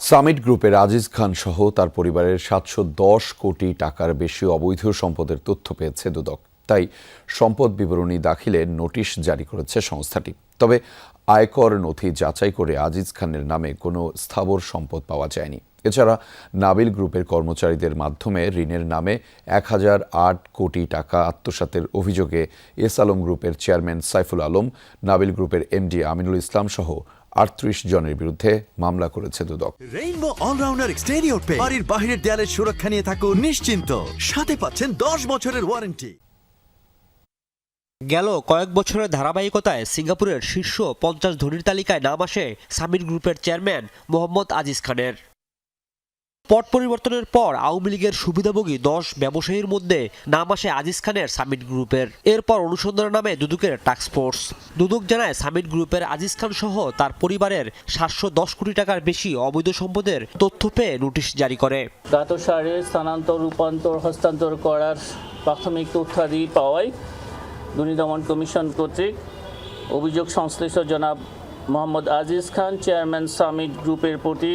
Summit গ্রুপের আজিজ খান সহ তার পরিবারের ৭১০ কোটি টাকার বেশি অবৈধ সম্পদের তথ্য পেয়েছে দুদক। তাই সম্পদ বিবরণী দাখিলের নোটিশ জারি করেছে সংস্থাটি। তবে আয়কর নথি যাচাই করে আজিজ খানের নামে কোনো স্থাবর সম্পদ পাওয়া যায়নি। এছাড়া নাবিল গ্রুপের কর্মচারীদের মাধ্যমে ঋণের নামে ১,০০৮ কোটি টাকা আত্মসাতের অভিযোগে এস আলম গ্রুপের চেয়ারম্যান সাইফুল আলম, নাবিল গ্রুপের এমডি আমিনুল ইসলাম সহ ৩৮ জনের বিরুদ্ধে মামলা করেছে দুদক। রেইনবো অলরাউন্ডার এক্সটেরিয়র পে বাড়ির বাহিরের দেয়ালের সুরক্ষা নিয়ে থাকুন নিশ্চিন্ত, সাথে পাচ্ছেন ১০ বছরের ওয়ারেন্টি। গেল কয়েক বছরের ধারাবাহিকতায় সিঙ্গাপুরের শীর্ষ ৫০ ধনীর তালিকায় নাম আসে সামিট গ্রুপের চেয়ারম্যান মোহাম্মদ আজিজ খানের। পট পরিবর্তনের পর আওয়ামী লীগের সুবিধাভোগী ১০ ব্যবসায়ীর মধ্যে নাম আসে আজিজ খানের সামিট গ্রুপের। এরপর অনুসন্ধানের নামে দুদকের টাস্কফোর্স। দুদক জানায় সামিট গ্রুপের আজিজ খান সহ তার পরিবারের ৭১০ কোটি টাকার বেশি অবৈধ সম্পদের তথ্য পেয়ে নোটিশ জারি করে। ধাতসারে স্থানান্তর, রূপান্তর, হস্তান্তর করার প্রাথমিক তথ্যাদি পাওয়ায় দুর্নীতি দমন কমিশন কর্তৃক অভিযোগ সংশ্লিষ্ট জনাব মোহাম্মদ আজিজ খান, চেয়ারম্যান সামিট গ্রুপের প্রতি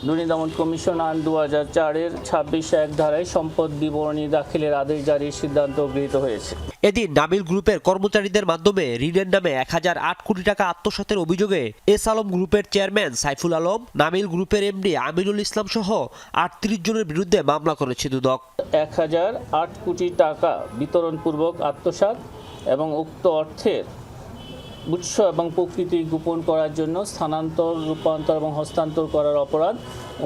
দুর্নীতি দমন কমিশন আইন ২০০৪-এর ২৬(১) ধারায় সম্পদ বিবরণী দাখিলের আদেশ জারির সিদ্ধান্ত গৃহীত হয়েছে। এদিন নাবিল গ্রুপের কর্মচারীদের মাধ্যমে ঋণের নামে ১,০০৮ কোটি টাকা আত্মসাতের অভিযোগে এস আলম গ্রুপের চেয়ারম্যান সাইফুল আলম, নাবিল গ্রুপের এমডি আমিনুল ইসলাম সহ ৩৮ জনের বিরুদ্ধে মামলা করেছে দুদক। ১,০০৮ কোটি টাকা বিতরণপূর্বক আত্মসাৎ এবং উক্ত অর্থের উৎস এবং প্রকৃতি গোপন করার জন্য স্থানান্তর, রূপান্তর এবং হস্তান্তর করার অপরাধ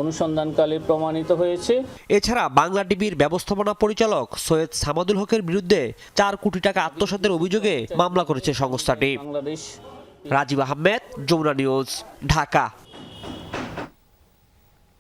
অনুসন্ধানকালে প্রমাণিত হয়েছে। এছাড়া বাংলা টিভির ব্যবস্থাপনা পরিচালক সৈয়দ সামাদুল হকের বিরুদ্ধে ৪ কোটি টাকা আত্মসাতের অভিযোগে মামলা করেছে সংস্থাটি। বাংলাদেশ। রাজীব আহমেদ, যমুনা নিউজ, ঢাকা।